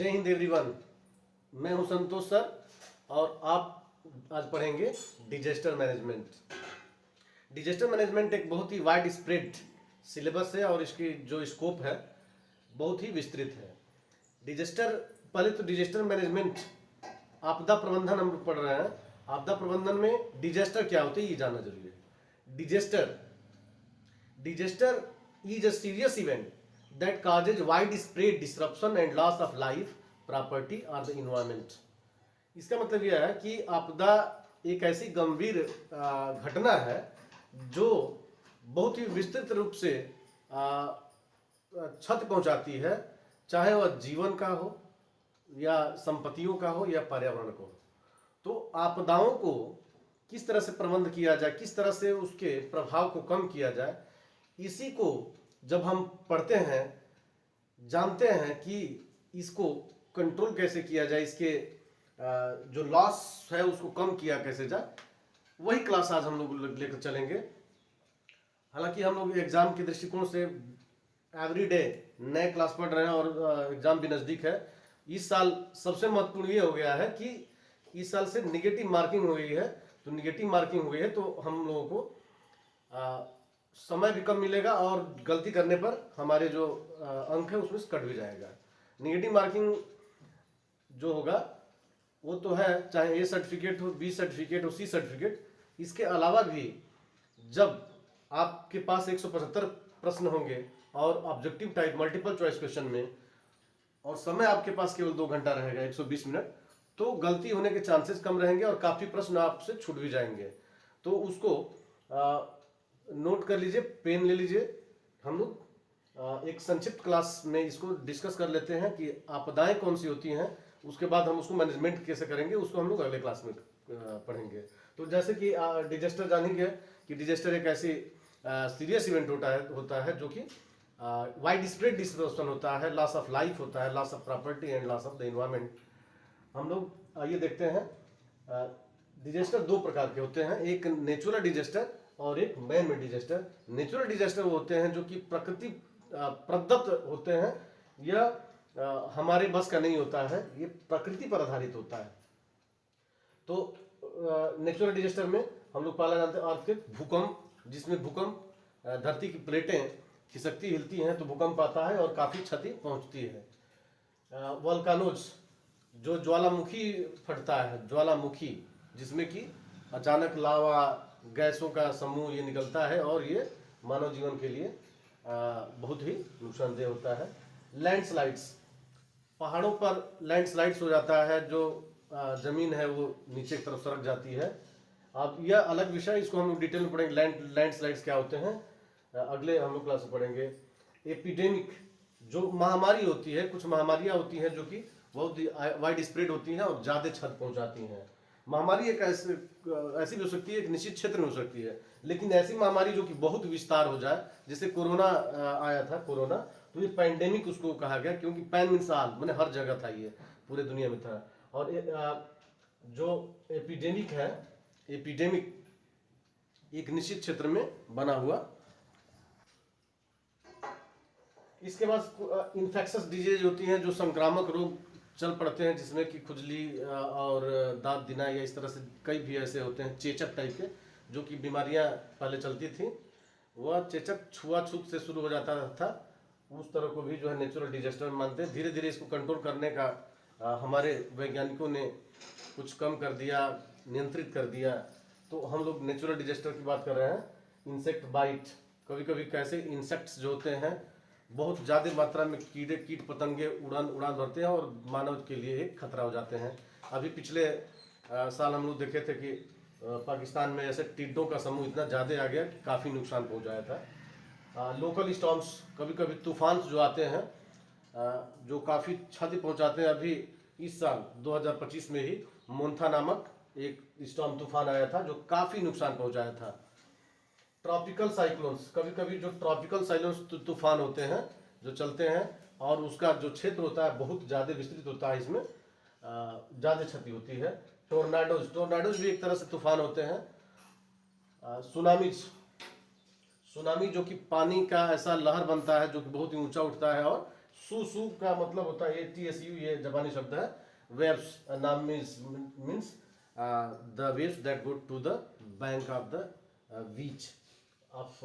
जय हिंद एवरीवन। मैं हूं संतोष सर और आप आज पढ़ेंगे डिजास्टर मैनेजमेंट। डिजास्टर मैनेजमेंट एक बहुत ही वाइड स्प्रेड सिलेबस है और इसकी जो स्कोप है बहुत ही विस्तृत है। डिजास्टर, पहले तो डिजास्टर मैनेजमेंट आपदा प्रबंधन हम लोग पढ़ रहे हैं। आपदा प्रबंधन में डिजास्टर क्या होती है ये जानना जरूरी है। Disaster is a serious event that causes widespread disruption and loss of life, property or the environment। इसका मतलब यह है कि आपदा एक ऐसी गंभीर घटना है जो बहुत ही विस्तृत रूप से क्षति पहुंचाती है, चाहे वह जीवन का हो या संपत्तियों का हो या पर्यावरण को। तो आपदाओं को किस तरह से प्रबंध किया जाए, किस तरह से उसके प्रभाव को कम किया जाए, इसी को जब हम पढ़ते हैं, जानते हैं कि इसको कंट्रोल कैसे किया जाए, इसके जो लॉस है उसको कम किया कैसे जाए, वही क्लास आज हम लोग लेकर चलेंगे। हालांकि हम लोग एग्जाम के दृष्टिकोण से एवरीडे नए क्लास पढ़ रहे हैं और एग्जाम भी नज़दीक है। इस साल सबसे महत्वपूर्ण ये हो गया है कि इस साल से निगेटिव मार्किंग हो गई है। तो निगेटिव मार्किंग हो गई है तो हम लोगों को समय भी कम मिलेगा और गलती करने पर हमारे जो अंक है उसमें से कट भी जाएगा। निगेटिव मार्किंग जो होगा वो तो है, चाहे ए सर्टिफिकेट हो, बी सर्टिफिकेट हो, सी सर्टिफिकेट। इसके अलावा भी जब आपके पास 175 प्रश्न होंगे और objective type multiple choice question में, और समय आपके पास केवल 2 घंटा रहेगा, 120 मिनट, तो गलती होने के चांसेस कम रहेंगे और काफ़ी प्रश्न आपसे छूट भी जाएंगे। तो उसको नोट कर लीजिए, पेन ले लीजिए। हम लोग एक संक्षिप्त क्लास में इसको डिस्कस कर लेते हैं कि आपदाएं कौन सी होती हैं, उसके बाद हम उसको मैनेजमेंट कैसे करेंगे उसको हम लोग अगले क्लास में पढ़ेंगे। तो जैसे कि डिजास्टर जानेंगे कि डिजास्टर एक ऐसी सीरियस इवेंट होता है जो कि वाइड स्प्रेड डिस्ट्रप्शन होता है, लॉस ऑफ लाइफ होता है, loss of property and loss of the environment. हम लोग आइए देखते हैं। डिजास्टर 2 प्रकार के होते हैं, एक नेचुरल डिजास्टर और एक man made disaster. Natural disaster वो होते हैं जो कि प्रकृति प्रदत्त होते हैं या हमारे बस का नहीं होता है, ये प्रकृति पर आधारित होता है। तो नेचुरल डिजास्टर में हम लोग पहला जानते हैं अर्थक्वेक, भूकंप, जिसमें भूकंप धरती की प्लेटें खिसकती हिलती हैं तो भूकंप आता है और काफ़ी क्षति पहुंचती है। वोल्केनोज, जो ज्वालामुखी फटता है, ज्वालामुखी जिसमें कि अचानक लावा गैसों का समूह ये निकलता है और ये मानव जीवन के लिए बहुत ही नुकसानदेह होता है। लैंडस्लाइड्स, पहाड़ों पर लैंडस्लाइड्स हो जाता है, जो ज़मीन है वो नीचे की तरफ सरक जाती है। अब यह अलग विषय, इसको हम लोग डिटेल में पढ़ेंगे। लैंडस्लाइड्स क्या होते हैं अगले हम लोग क्लास में पढ़ेंगे। एपिडेमिक, जो महामारी होती है, कुछ महामारियाँ होती हैं जो कि बहुत वाइड स्प्रेड होती हैं और ज़्यादा क्षति पहुँचाती हैं। महामारी एक ऐसी भी हो सकती है, एक निश्चित क्षेत्र में हो सकती है, लेकिन ऐसी महामारी जो कि बहुत विस्तार हो जाए, जैसे कोरोना आया था, कोरोना, तो ये पैंडेमिक उसको कहा गया क्योंकि पैन मीन्स ऑल, मैंने हर जगह था, ये पूरे दुनिया में था। और जो एपिडेमिक है, एपिडेमिक एक निश्चित क्षेत्र में बना हुआ। इसके बाद इन्फेक्शस डिजीज होती हैं जो संक्रामक रोग चल पड़ते हैं, जिसमें कि खुजली और दांत दिना या इस तरह से कई भी ऐसे होते हैं चेचक टाइप के, जो कि बीमारियां पहले चलती थी। वह चेचक छुआछूत से शुरू हो जाता था, उस तरह को भी जो है नेचुरल डिजास्टर मानते हैं। धीरे धीरे इसको कंट्रोल करने का हमारे वैज्ञानिकों ने कुछ कम कर दिया, नियंत्रित कर दिया। तो हम लोग नेचुरल डिजास्टर की बात कर रहे हैं। इंसेक्ट बाइट, कभी कभी कैसे इंसेक्ट्स जो होते हैं बहुत ज़्यादा मात्रा में कीट पतंगे उड़ान भरते हैं और मानव के लिए एक खतरा हो जाते हैं। अभी पिछले साल हम लोग देखे थे कि पाकिस्तान में ऐसे टिड्डों का समूह इतना ज़्यादा आ गया कि काफ़ी नुकसान पहुंचाया था। लोकल स्टॉर्म्स, कभी कभी तूफान जो आते हैं जो काफ़ी क्षति पहुंचाते हैं। अभी इस साल 2025 में ही मोन्था नामक एक स्टॉर्म तूफान आया था जो काफ़ी नुकसान पहुंचाया था। ट्रॉपिकल साइक्लोन्स, कभी कभी जो ट्रॉपिकल साइक्लोन्स तूफान होते हैं जो चलते हैं और उसका जो क्षेत्र होता है बहुत ज़्यादा विस्तृत होता है, इसमें ज़्यादा क्षति होती है। टोर्नाडोज भी एक तरह से तूफान होते हैं। सुनामी जो कि पानी का ऐसा लहर बनता है जो कि बहुत ही ऊंचा उठता है और सू का मतलब होता है TSU, ये जापानी शब्द है। वेव्स नाम means the waves that go to the bank of the beach of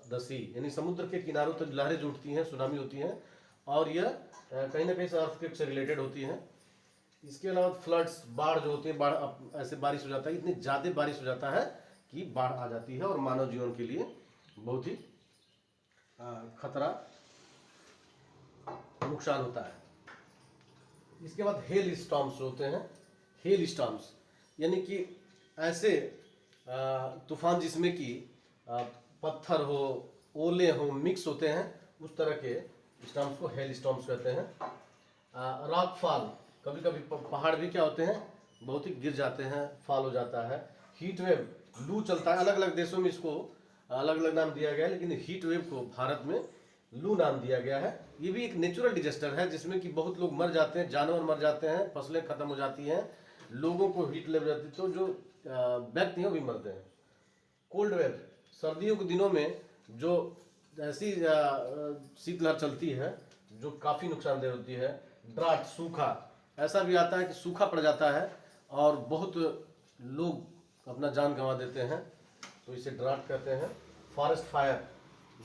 the sea, यानी समुद्र के किनारों तक लहरें जो उठती हैं, सुनामी होती हैं, और यह कहीं ना कहीं से अर्थक्वेक से रिलेटेड होती हैं। इसके अलावा फ्लड्स, बाढ़ जो होती है, बाढ़ ऐसे बारिश हो जाता है, इतनी ज़्यादा बारिश हो जाता है कि बाढ़ आ जाती है और मानव जीवन के लिए बहुत ही खतरा, नुकसान होता है। इसके बाद हेल स्टॉर्म्स होते हैं। हेल स्टॉर्म्स यानी कि ऐसे तूफान जिसमें कि पत्थर हो, ओले हो, मिक्स होते हैं, उस तरह के स्टॉर्म्स को हेल स्टॉर्म्स कहते हैं। रॉक फॉल, कभी कभी पहाड़ भी क्या होते हैं, बहुत ही गिर जाते हैं, फॉल हो जाता है। हीट वेव, लू चलता है, अलग अलग देशों में इसको अलग अलग नाम दिया गया है, लेकिन हीट वेव को भारत में लू नाम दिया गया है। ये भी एक नेचुरल डिजास्टर है जिसमें कि बहुत लोग मर जाते हैं, जानवर मर जाते हैं, फसलें खत्म हो जाती हैं, लोगों को हीट लग जाती है, तो जो व्यक्ति हैं वो भी मरते हैं। कोल्ड वेव, सर्दियों के दिनों में जो ऐसी शीतलहर चलती है जो काफ़ी नुकसानदेह होती है। ड्राट, सूखा, ऐसा भी आता है कि सूखा पड़ जाता है और बहुत लोग अपना जान गंवा देते हैं, तो इसे ड्राट कहते हैं। फॉरेस्ट फायर,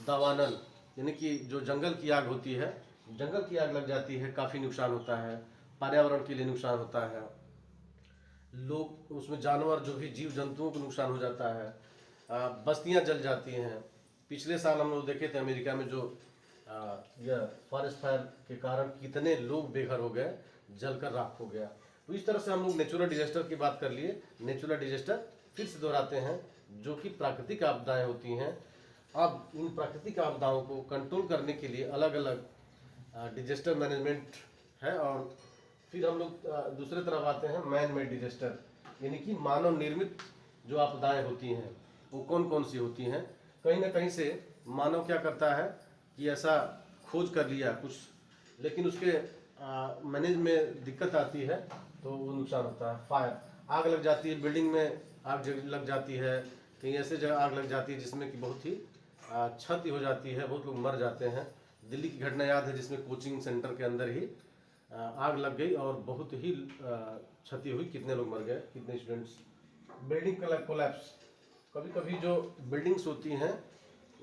दावानल, यानी कि जो जंगल की आग होती है, जंगल की आग लग जाती है, काफ़ी नुकसान होता है, पर्यावरण के लिए नुकसान होता है, लोग उसमें जानवर जो भी जीव जंतुओं को नुकसान हो जाता है, बस्तियां जल जाती हैं। पिछले साल हम लोग देखे थे अमेरिका में जो यह फॉरेस्ट फायर के कारण कितने लोग बेघर हो गए, जलकर राख हो गया। तो इस तरह से हम लोग नेचुरल डिजास्टर की बात कर लिए। नेचुरल डिजास्टर फिर से दोहराते हैं, जो कि प्राकृतिक आपदाएं होती हैं। अब इन प्राकृतिक आपदाओं को कंट्रोल करने के लिए अलग अलग डिजास्टर मैनेजमेंट है। और फिर हम लोग दूसरे तरफ आते हैं, मैन मेड डिजास्टर, यानी कि मानव निर्मित जो आपदाएं होती हैं वो कौन कौन सी होती हैं। कहीं ना कहीं से मानव क्या करता है कि ऐसा खोज कर लिया कुछ, लेकिन उसके मैनेज में दिक्कत आती है तो वो नुकसान होता है। फायर, आग लग जाती है, बिल्डिंग में आग लग जाती है, कहीं ऐसे जगह आग लग जाती है जिसमें कि बहुत ही क्षति हो जाती है, बहुत लोग मर जाते हैं। दिल्ली की घटना याद है जिसमें कोचिंग सेंटर के अंदर ही आग लग गई और बहुत ही क्षति हुई, कितने लोग मर गए, कितने स्टूडेंट्स। बिल्डिंग कोलैप्स, कभी कभी जो बिल्डिंग्स होती हैं,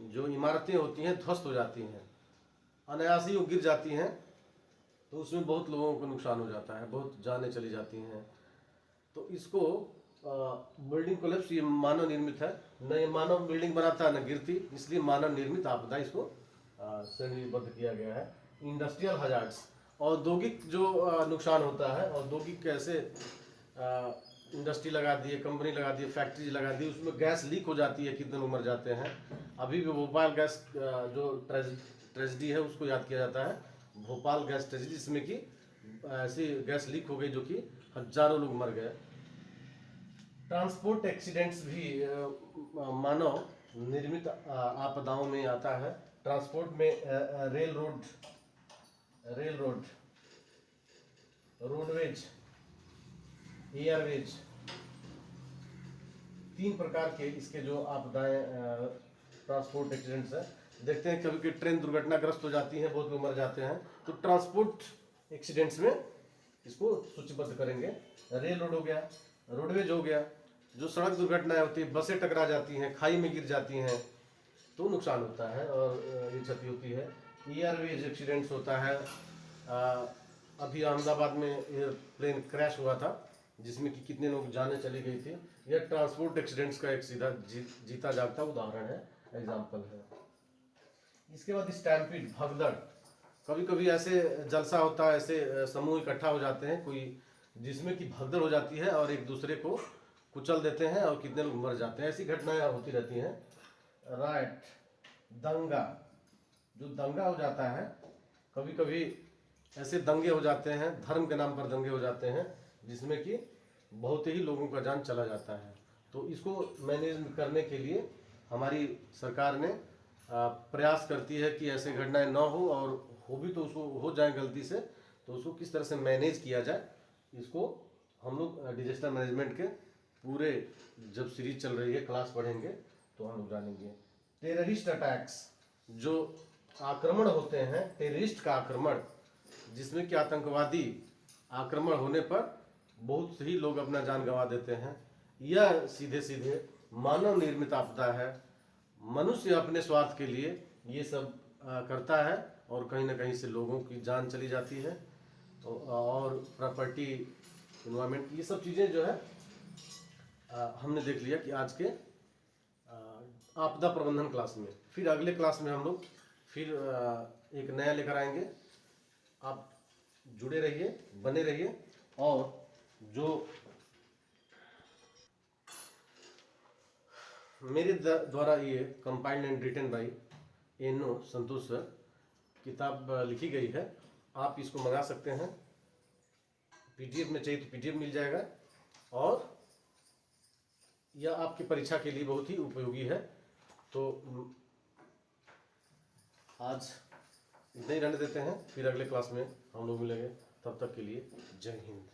जो इमारतें होती हैं, ध्वस्त हो जाती हैं, अनायास ही वो गिर जाती हैं, तो उसमें बहुत लोगों को नुकसान हो जाता है, बहुत जानें चली जाती हैं। तो इसको बिल्डिंग कोलैप्स ये मानव निर्मित है, न ये मानव बिल्डिंग बनाता है न गिरती, इसलिए मानव निर्मित आपदा इसको श्रेणीबद्ध किया गया है। इंडस्ट्रियल हजार्ड्स, औद्योगिक जो नुकसान होता है, औद्योगिक कैसे इंडस्ट्री लगा दिए, कंपनी लगा दी, फैक्ट्री लगा दी, उसमें गैस लीक हो जाती है, कितने लोग मर जाते हैं। अभी भी भोपाल गैस जो ट्रेजिडी है उसको याद किया जाता है, भोपाल गैस ट्रेजिडी, जिसमें कि ऐसी गैस लीक हो गई जो कि हजारों लोग मर गए। ट्रांसपोर्ट एक्सीडेंट्स भी मानव निर्मित आपदाओं में आता है। ट्रांसपोर्ट में रेल रोड, रोडवेज, एयरवेज, 3 प्रकार के इसके जो आपदाएं ट्रांसपोर्ट एक्सीडेंट्स है। देखते हैं कभी कभी ट्रेन दुर्घटनाग्रस्त हो जाती है, बहुत लोग मर जाते हैं, तो ट्रांसपोर्ट एक्सीडेंट्स में इसको सूचीबद्ध करेंगे। रेल रोड हो गया, रोडवेज हो गया, जो सड़क दुर्घटनाएं होती है, बसें टकरा जाती हैं, खाई में गिर जाती हैं, तो नुकसान होता है और ये क्षति होती है। एयरवेज एक्सीडेंट्स होता है, अभी अहमदाबाद में एयरप्लेन क्रैश हुआ था जिसमें कि कितने लोग जाने चली गई थी। यह ट्रांसपोर्ट एक्सीडेंट्स का एक सीधा जीता जागता उदाहरण है, एग्जाम्पल है। इसके बाद स्टैम्पीड, भगदड़, कभी कभी ऐसे जलसा होता है, ऐसे समूह इकट्ठा हो जाते हैं कोई, जिसमें कि भगदड़ हो जाती है और एक दूसरे को कुचल देते हैं और कितने लोग मर जाते हैं, ऐसी घटनाएं होती रहती हैं। राइट, दंगा, जो दंगा हो जाता है, कभी कभी ऐसे दंगे हो जाते हैं, धर्म के नाम पर दंगे हो जाते हैं, जिसमें कि बहुत ही लोगों का जान चला जाता है। तो इसको मैनेज करने के लिए हमारी सरकार ने प्रयास करती है कि ऐसे घटनाएं न हो, और हो भी तो उसको हो जाए गलती से, तो उसको किस तरह से मैनेज किया जाए, इसको हम लोग डिजास्टर मैनेजमेंट के पूरे जब सीरीज चल रही है क्लास पढ़ेंगे तो हम लोग जानेंगे। टेररिस्ट अटैक्स, जो आक्रमण होते हैं, टेररिस्ट का आक्रमण, जिसमें कि आतंकवादी आक्रमण होने पर बहुत ही लोग अपना जान गंवा देते हैं, यह सीधे सीधे मानव निर्मित आपदा है। मनुष्य अपने स्वार्थ के लिए ये सब करता है और कहीं ना कहीं से लोगों की जान चली जाती है। तो और प्रॉपर्टी, इन्वायरमेंट, ये सब चीज़ें जो है हमने देख लिया कि आज के आपदा प्रबंधन क्लास में। फिर अगले क्लास में हम लोग फिर एक नया लेकर आएंगे। आप जुड़े रहिए, बने रहिए। और जो मेरे द्वारा ये कंपाइल्ड एंड रिटन बाई एनो संतोष सर किताब लिखी गई है, आप इसको मंगा सकते हैं। पीडीएफ में चाहिए तो पीडीएफ मिल जाएगा, और यह आपकी परीक्षा के लिए बहुत ही उपयोगी है। तो आज इतना ही रहने देते हैं, फिर अगले क्लास में हम लोग मिलेंगे। तब तक के लिए जय हिंद।